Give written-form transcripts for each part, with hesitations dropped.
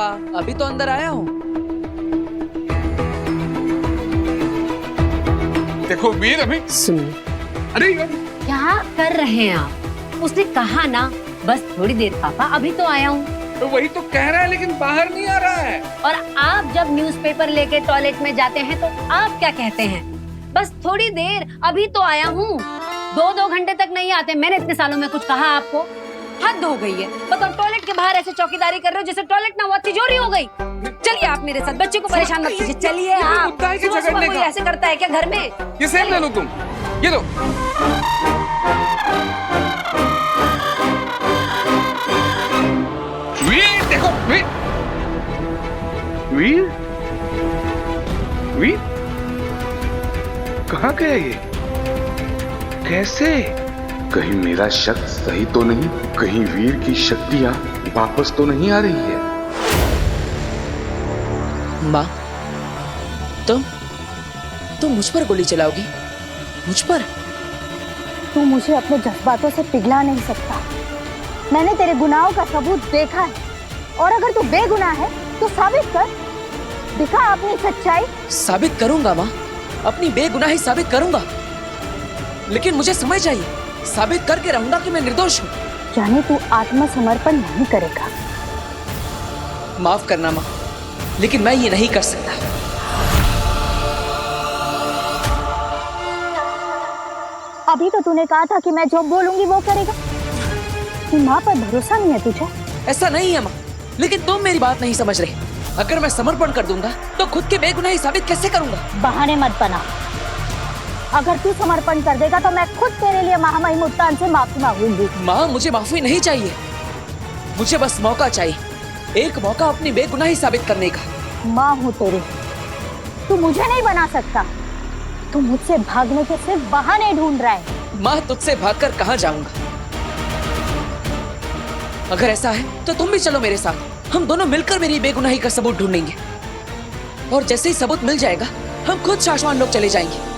अभी तो अंदर आया हूँ। देखो वीर, अभी सुनिए, अरे क्या कर रहे हैं आप? उसने कहा ना बस थोड़ी देर पापा, अभी तो आया हूँ। तो वही तो कह रहा है, लेकिन बाहर नहीं आ रहा है। और आप जब न्यूज़पेपर लेके टॉयलेट में जाते हैं तो आप क्या कहते हैं? बस थोड़ी देर, अभी तो आया हूँ। 2-2 घंटे तक नहीं आते। मैंने इतने सालों में कुछ कहा आपको? हद हो गई है। बताओ, टॉयलेट के बाहर ऐसे चौकीदारी कर रहे हो जैसे टॉयलेट ना हुआ तिजोरी हो गई। चलिए आप मेरे साथ, बच्चे को परेशान मत कीजिए। चलिए आप। सुबह कोई ऐसे करता है क्या घर में? ये सेब ले लो तुम, ये लो। वीर देखो, वीर वीर वीर कहाँ गया ये? कैसे? कहीं मेरा शक सही तो नहीं? कहीं वीर की शक्तियां वापस तो नहीं आ रही है? माँ, तुम मुझ पर गोली चलाओगी? मुझ पर? तू मुझे अपने जज्बातों से पिघला नहीं सकता। मैंने तेरे गुनाहों का सबूत देखा है, और अगर तू बेगुनाह है तो साबित कर, दिखा अपनी सच्चाई। साबित करूंगा माँ, अपनी बेगुनाही साबित करूंगा, लेकिन मुझे समय चाहिए। साबित करके रहूंगा कि मैं निर्दोष हूँ। जाने तू आत्मसमर्पण नहीं करेगा। माफ करना माँ, लेकिन मैं ये नहीं कर सकता। अभी तो तूने कहा था कि मैं जो बोलूंगी वो करेगा। कि माँ पर भरोसा नहीं है तुझे? ऐसा नहीं है माँ, लेकिन तुम मेरी बात नहीं समझ रहे। अगर मैं समर्पण कर दूंगा तो खुद की बेगुनाही साबित कैसे करूंगा? बहाने मत बना। अगर तू समर्पण कर देगा तो मैं खुद तेरे लिए महामहिम मुल्तान से माफी मांगूंगी। माँ, मुझे माफी नहीं चाहिए, मुझे बस मौका चाहिए। एक मौका अपनी बेगुनाही साबित करने का। माँ हूँ तेरी, तू मुझे नहीं बना सकता। तू मुझसे भागने के सिर्फ बहाने ढूंढ रहा है। माँ, तुझसे भागकर कहाँ जाऊंगा? अगर ऐसा है तो तुम भी चलो मेरे साथ। हम दोनों मिलकर मेरी बेगुनाही का सबूत ढूंढेंगे, और जैसे ही सबूत मिल जाएगा हम खुद शाश्वान लोग चले जाएंगे।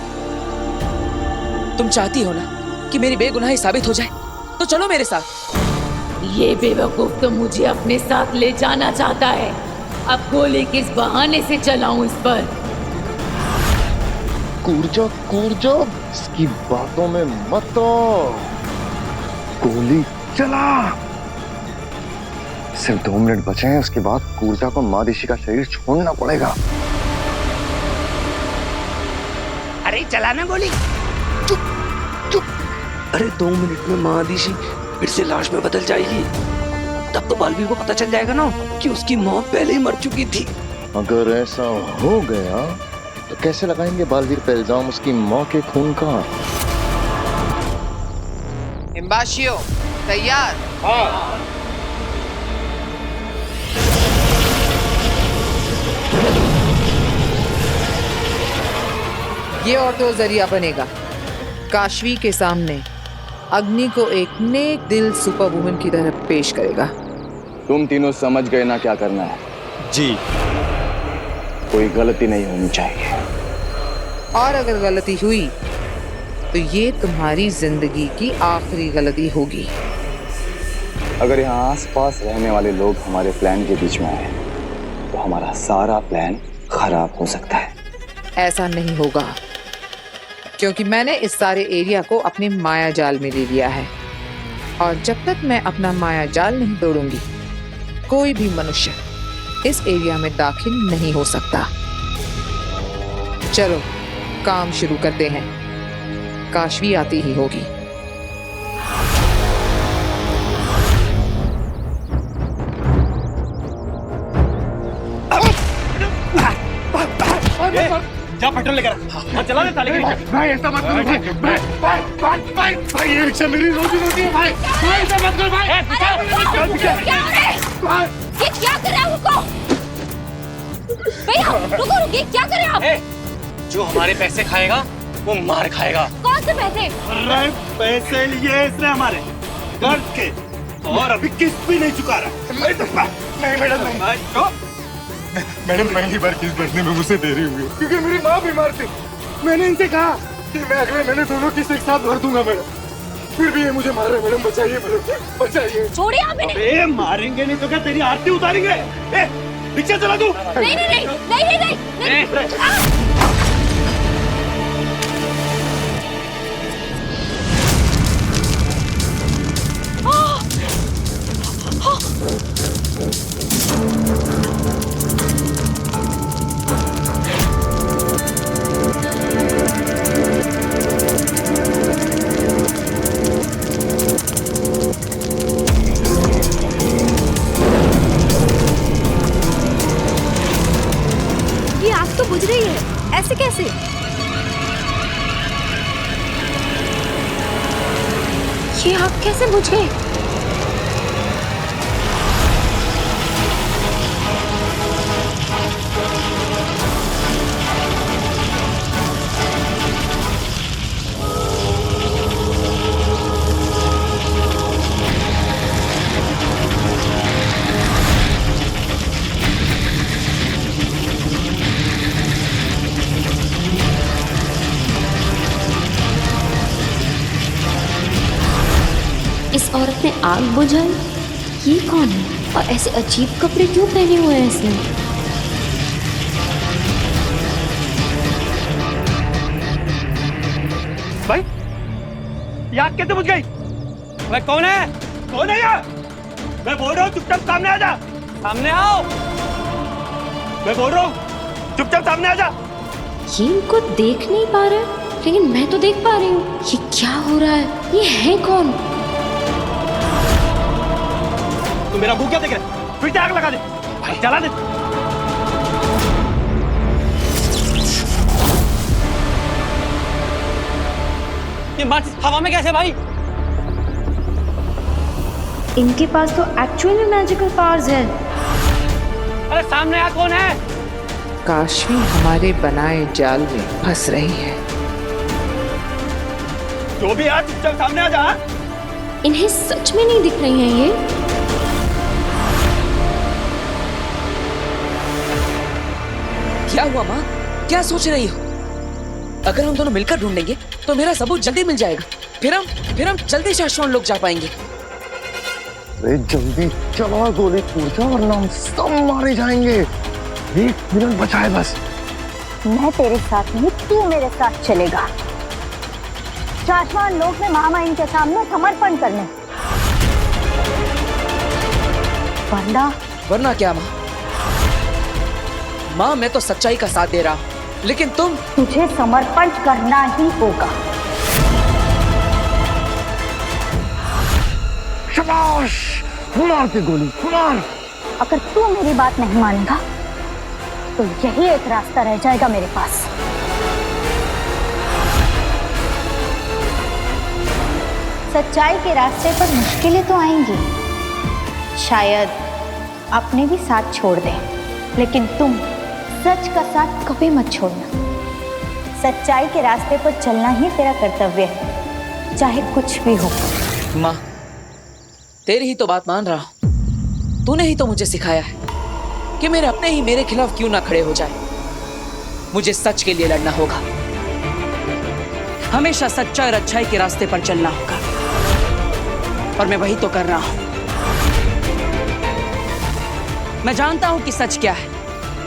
तुम चाहती हो ना कि मेरी बेगुनाही साबित हो जाए, तो चलो मेरे साथ। ये बेवकूफ तो मुझे अपने साथ ले जाना चाहता है। अब गोली किस बहाने से चलाऊं इस पर? कूर जा, इसकी बातों में मत आओ। गोली चला। सिर्फ 2 मिनट बचे हैं, उसके बाद कूर्जा को मादिशी का शरीर छोड़ना पड़ेगा। अरे चलाना गोली। चुप। अरे 2 मिनट में मादिशी फिर से लाश में बदल जाएगी। तब तो बालवीर को पता चल जाएगा ना कि उसकी मौत पहले ही मर चुकी थी। अगर ऐसा हो गया तो कैसे लगाएंगे बालवीर पे इल्जाम उसकी माँ के खून का? एम्बाशियो तैयार? हाँ। ये और तो जरिया बनेगा। काशवी के सामने अग्नि को एक नेक दिल सुपर वुमन की तरह पेश करेगा। तुम तीनों समझ गए ना क्या करना है? जी। कोई गलती नहीं होनी चाहिए। और अगर गलती हुई तो ये तुम्हारी जिंदगी की आखिरी गलती होगी। अगर यहाँ आसपास रहने वाले लोग हमारे प्लान के बीच में आए तो हमारा सारा प्लान खराब हो सकता है। ऐसा नहीं होगा, क्योंकि मैंने इस सारे एरिया को अपने माया जाल में ले लिया है, और जब तक मैं अपना माया जाल नहीं तोड़ूंगी कोई भी मनुष्य इस एरिया में दाखिल नहीं हो सकता। चलो काम शुरू करते हैं। काशवी आती ही होगी। जा पेट्रोल लेकर आ। चला दे ताले की रिक्शा। भाई ऐसा मत करो भाई, ये रिक्शा मेरी रोजी रोटी है भाई। ऐसा मत करो भाई। ये क्या कर रहे हैं रुको? भैया रुको, ये क्या कर रहे हैं आप? जो हमारे पैसे खाएगा वो मार खाएगा। कौन से पैसे? अरे पैसे लिए इसने हमारे कर्ज के, और अभी किस्त भी नहीं चुका रहा। नहीं मैडम, नहीं मैडम, पहली बार किस्त भरने में मुझसे देरी हुई क्योंकि मेरी माँ बीमार थी। मैंने इनसे कहा कि मैं अगले महीने दोनों किस्त एक साथ भर दूंगा मैडम, फिर भी ये मुझे मार रहे। मैडम बचाइए, मैडम बचाइए। छोड़िए आप इन्हें। अरे मारेंगे नहीं तो क्या तेरी आरती उतारेंगे? रिक्शा चला तू। नहीं नहीं नहीं नहीं नहीं नहीं, नहीं। ये आग तो बुझ रही है, ऐसे कैसे? ये आग कैसे बुझ गई? इस औरत ने आग बुझाई? ये कौन है और ऐसे अजीब कपड़े क्यों पहने हुए हैं इसने? भाई ये आग कैसे बुझ गई? भाई कौन है? कौन है ये? मैं बोल रहा हूँ चुपचाप सामने आ जा। सामने आओ। मैं बोल रहा हूँ चुपचाप सामने आ जा। ये इनको देख नहीं पा रहा है, लेकिन मैं तो देख पा रही हूँ। ये क्या हो रहा है? ये है कौन? तू मेरा मुंह क्या देख रहा है? फिर से आग लगा दे। भाई जला दे। ये माचिस हवा में कैसे भाई? इनके पास तो एक्चुअल में मैजिकल पावर्स है। अरे सामने आ, कौन है? काशवी हमारे बनाए जाल में फंस रही है। जो भी आ चुपचाप सामने आ जा। इन्हें सच में नहीं दिख रही हैं ये। क्या हुआ माँ? क्या सोच रही हो? अगर हम दोनों मिलकर ढूंढेंगे तो मेरा सबूत जल्दी मिल जाएगा। फिर हम जल्दी शाश्वत लोग जा पाएंगे। अरे जल्दी चला, गोली कूद जा वरना हम सब मारे जाएंगे। 1 मिनट बचा है बस। मैं तेरे साथ नहीं, तू मेरे साथ चलेगा। शाश्वत लोग में मामा इनके सामने समर्पण करने। वरना क्या माँ? माँ मैं तो सच्चाई का साथ दे रहा हूँ, लेकिन तुझे समर्पण करना ही होगा। शाबाश, मार के गोली मार। अगर तू मेरी बात नहीं मानेगा तो यही एक रास्ता रह जाएगा मेरे पास। सच्चाई के रास्ते पर मुश्किलें तो आएंगी, शायद अपने भी साथ छोड़ दें, लेकिन तुम सच का साथ कभी मत छोड़ना। सच्चाई के रास्ते पर चलना ही तेरा कर्तव्य है, चाहे कुछ भी हो। माँ तेरी ही तो बात मान रहा हूँ। तूने ही तो मुझे सिखाया है कि मेरे अपने ही मेरे खिलाफ क्यों ना खड़े हो जाए। मुझे सच के लिए लड़ना होगा, हमेशा सच्चाई और अच्छाई के रास्ते पर चलना होगा, और मैं वही तो कर रहा हूं। मैं जानता हूं कि सच क्या है,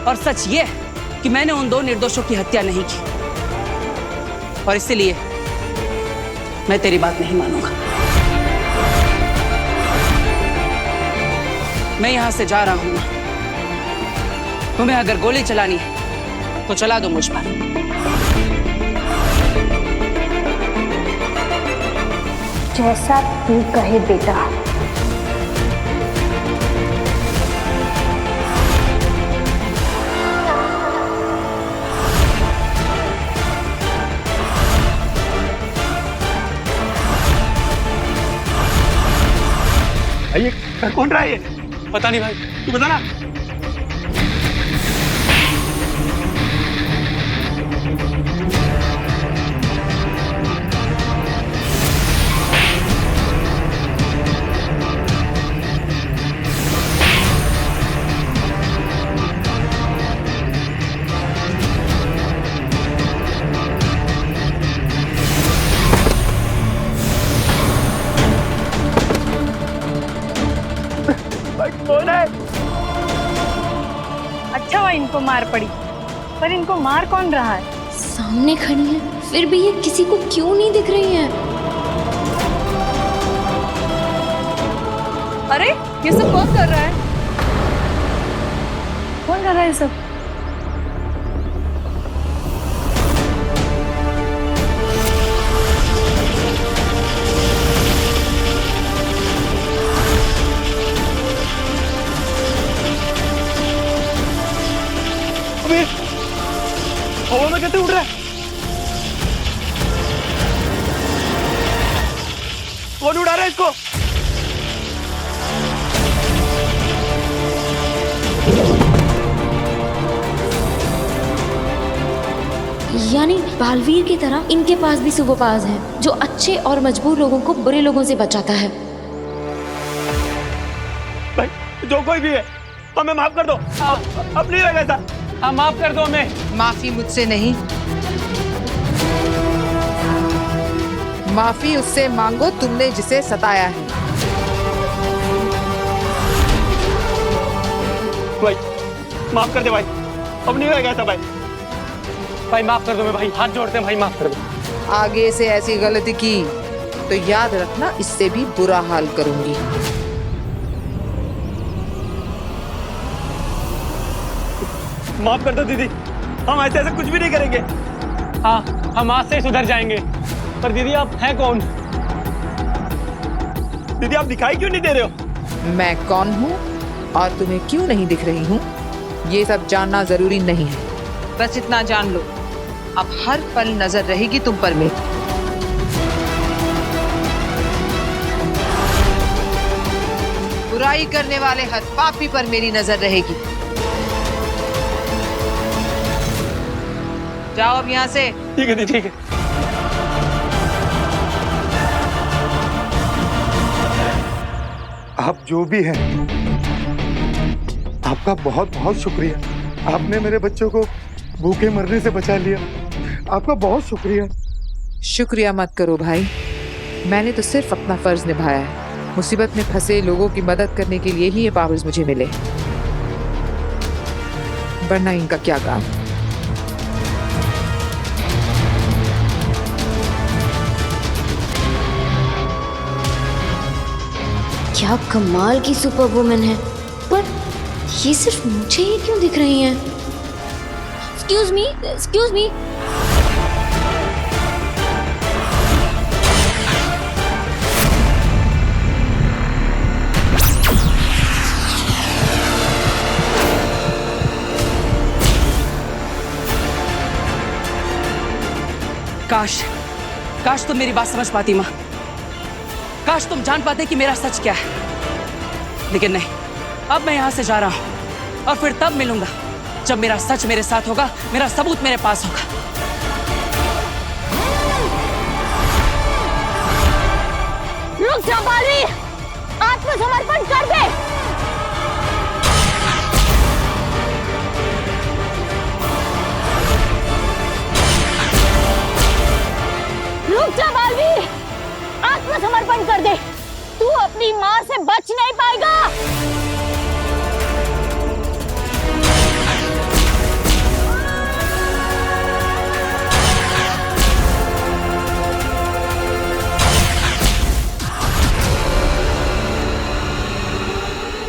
और सच ये है कि मैंने उन 2 निर्दोषों की हत्या नहीं की, और इसलिए मैं तेरी बात नहीं मानूंगा। मैं यहां से जा रहा हूं। तुम्हें अगर गोली चलानी है तो चला दो मुझ पर। जैसा तू कहे बेटा। ये कौन रहा है ये? पता नहीं भाई, तू बता ना। कौन है? अच्छा हुआ इनको मार पड़ी, पर इनको मार कौन रहा है? सामने खड़ी है, फिर भी ये किसी को क्यों नहीं दिख रही है? अरे ये सब कौन कर रहा है? कौन कर रहा है ये सब? हवा में कैसे उड़ रहा है? कौन उड़ा रहा है इसको? यानी बालवीर की तरह इनके पास भी सुपर पावर्स हैं, जो अच्छे और मजबूर लोगों को बुरे लोगों से बचाता है। भाई जो कोई भी है हमें माफ कर दो, अब नहीं रहेगा ऐसा। हाँ माफ कर दो हमें। माफी मुझसे नहीं, माफी उससे मांगो तुमने जिसे सताया है। भाई माफ कर दे भाई, अब नहीं रहेगा ऐसा भाई। भाई माफ कर दो मैं, भाई हाथ जोड़ते हैं भाई, माफ कर दो। आगे से ऐसी गलती की तो याद रखना, इससे भी बुरा हाल करूंगी। माफ कर दो दीदी, हम ऐसे ऐसे कुछ भी नहीं करेंगे। हाँ हम आज से सुधर जाएंगे। पर दीदी आप हैं कौन? दीदी आप दिखाई क्यों नहीं दे रहे हो? मैं कौन हूँ और तुम्हें क्यों नहीं दिख रही हूँ, ये सब जानना जरूरी नहीं है। बस इतना जान लो, अब हर पल नजर रहेगी तुम पर मेरी। बुराई करने वाले हर पापी पर मेरी नजर रहेगी। जाओ अब यहाँ से। ठीक है दीदी, ठीक है। आप जो भी हैं, आपका बहुत बहुत शुक्रिया। आपने मेरे बच्चों को भूखे मरने से बचा लिया, आपका बहुत शुक्रिया। शुक्रिया मत करो भाई, मैंने तो सिर्फ अपना फर्ज निभाया है। मुसीबत में फंसे लोगों की मदद करने के लिए ही ये पावर्स मुझे मिले, वरना इनका क्या काम। क्या कमाल की सुपर वुमन है, पर ये सिर्फ मुझे ही क्यों दिख रही हैं? Excuse me, excuse me. काश तुम मेरी बात समझ पाती माँ, काश तुम जान पाते कि मेरा सच क्या है। लेकिन नहीं, अब मैं यहाँ से जा रहा हूँ और फिर तब मिलूंगा जब मेरा सच मेरे साथ होगा, मेरा सबूत मेरे पास होगा। रुक जा बालवीर, आत्मसमर्पण कर दे। रुक जा बालवीर, आत्मसमर्पण कर दे। तू अपनी माँ से बच नहीं पाएगा।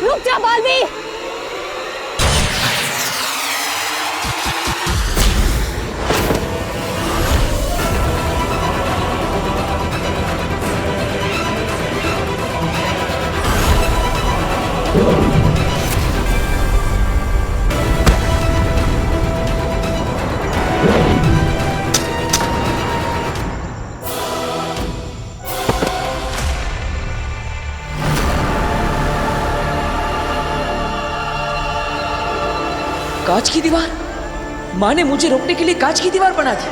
रुक जा बालवीर। कांच की दीवार? माँ ने मुझे रोकने के लिए कांच की दीवार बना दी।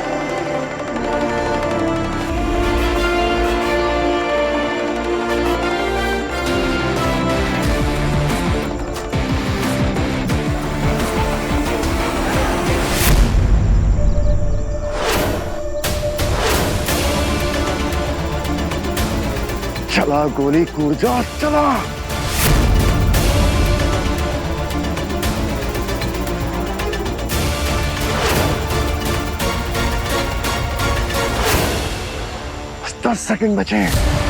चला गोली, कूद जा, चला। 10 सेकंड बचे हैं।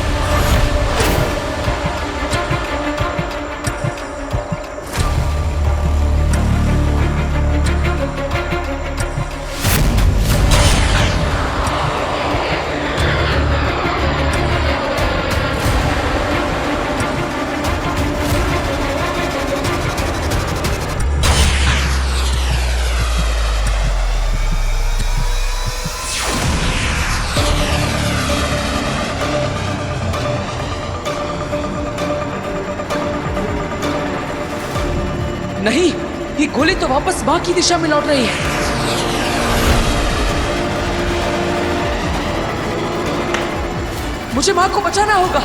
नहीं, ये गोली तो वापस माँ की दिशा में लौट रही है। मुझे माँ को बचाना होगा।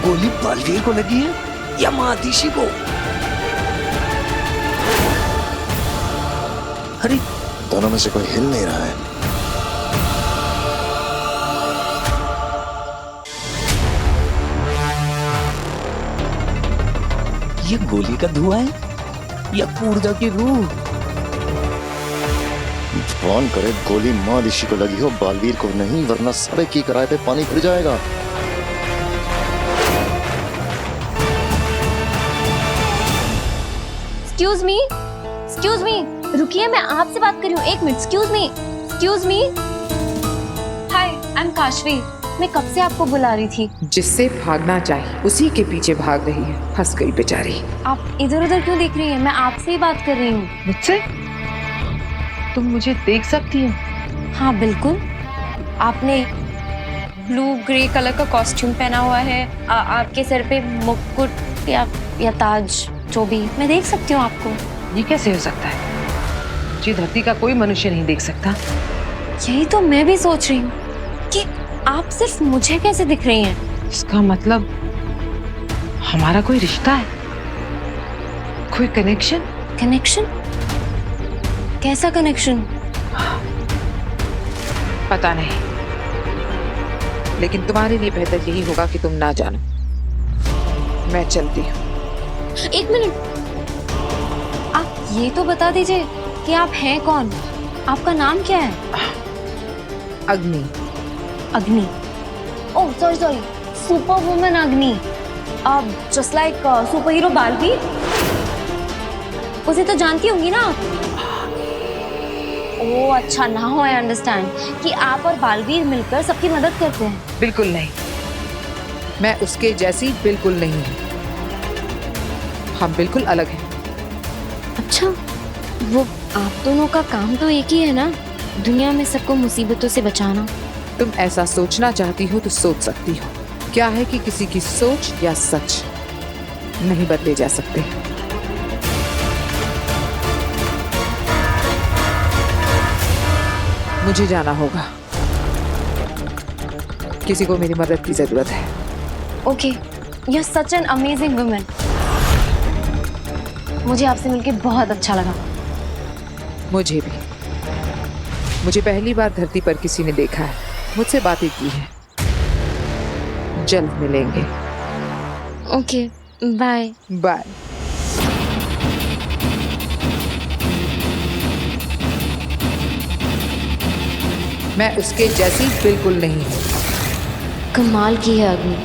गोली बालवीर को लगी है या महादिशी को? अरे दोनों में से कोई हिल नहीं रहा है। ये गोली का धुआं है या ऊर्जा की रूह? भगवान करे गोली माँ ऋषि को लगी हो, बालवीर को नहीं, वरना सारे की किराए पे पानी फिर जाएगा। एक्सक्यूज मी, रुकिए, मैं आपसे बात कर रही हूँ। 1 minute, excuse me. Hi, I am Kashvi. मैं कब से आपको बुला रही थी। जिससे भागना चाहिए उसी के पीछे भाग रही है, फंस गई बेचारी। आप इधर उधर क्यों देख रही हैं? मैं आपसे ही बात कर रही हूँ। मुझसे? तुम मुझे देख सकती हो? हाँ बिल्कुल। आपने ब्लू ग्रे कलर का कॉस्ट्यूम पहना हुआ है, आपके सर पे मुकुट या ताज, जो भी, मैं देख सकती हूँ आपको। ये कैसे हो सकता है? मुझे धरती का कोई मनुष्य नहीं देख सकता। यही तो मैं भी सोच रही हूँ कि आप सिर्फ मुझे कैसे दिख रही हैं। इसका मतलब हमारा कोई रिश्ता है, कोई कनेक्शन? कनेक्शन? कैसा कनेक्शन? पता नहीं, लेकिन तुम्हारे लिए बेहतर यही होगा कि तुम ना जानो। मैं चलती हूँ। 1 मिनट, आप ये तो बता दीजिए कि आप हैं कौन? आपका नाम क्या है? अग्नि। अग्नि? ओह सॉरी, सुपर वुमन अग्नि। आप just like super hero Baalveer, उसे तो जानती होंगी ना आप? ओह अच्छा, नाउ आई अंडरस्टैंड कि आप और बालवीर मिलकर सबकी मदद करते हैं। बिल्कुल नहीं, मैं उसके जैसी बिल्कुल नहीं हूँ। हम बिल्कुल अलग हैं। अच्छा, वो आप दोनों का काम तो एक ही है ना, दुनिया में सबको मुसीबतों से बचाना। तुम ऐसा सोचना चाहती हो तो सोच सकती हो। क्या है कि किसी की सोच या सच नहीं बदले जा सकते। मुझे जाना होगा, किसी को मेरी मदद की जरूरत है। Okay, you are such an amazing woman. मुझे आपसे मिलकर बहुत अच्छा लगा। मुझे भी। मुझे पहली बार धरती पर किसी ने देखा है, मुझसे बातें की है। जल्द मिलेंगे। Okay, bye. बाय। मैं उसके जैसी बिल्कुल नहीं हूँ। कमाल की है अग्नि,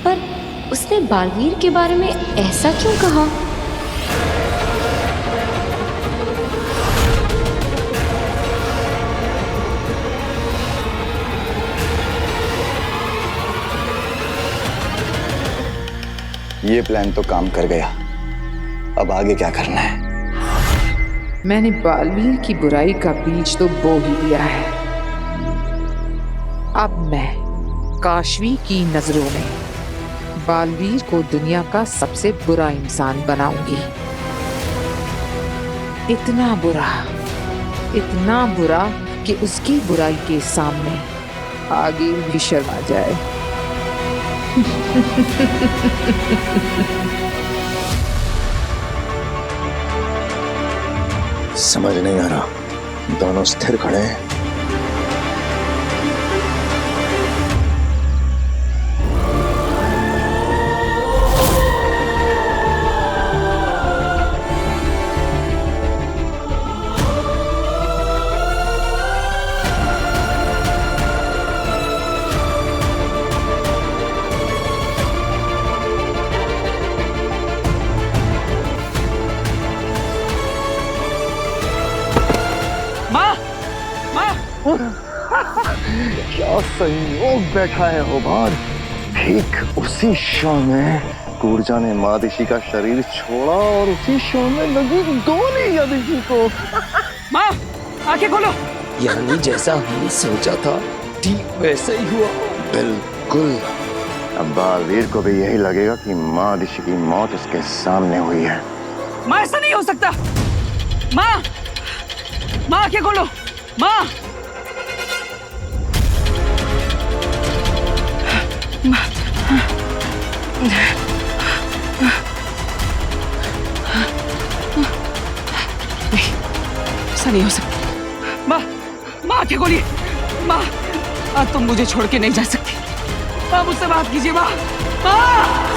पर उसने बालवीर के बारे में ऐसा क्यों कहा? ये प्लान तो काम कर गया, अब आगे क्या करना है? मैंने बालवीर की बुराई का बीज तो बो ही दिया है। अब मैं काशवी की नजरों में बालवीर को दुनिया का सबसे बुरा इंसान बनाऊंगी। इतना बुरा कि उसकी बुराई के सामने आगे भी शर्मा जाए। समझ नहीं आ रहा, दोनों स्थिर खड़े हैं। क्या संयोग बैठा है ओबार। ठीक उसी क्षण में कूर्जा ने मादिशी का शरीर छोड़ा और उसी क्षण में लगी गोली यादिशी को। माँ, आंखें खोलो। यानी जैसा हमने सोचा था ठीक वैसा ही हुआ। बिल्कुल। अब बालवीर को भी यही लगेगा कि मादिशी की मौत उसके सामने हुई है। माँ, ऐसा नहीं हो सकता। माँ, माँ आंखें खोलो। माँ, ऐसा नहीं हो सकता। माँ, माँ आंखें खोलिए। माँ, तुम मुझे छोड़ के नहीं जा सकती। माँ मुझसे बात कीजिए। माँ, माँ।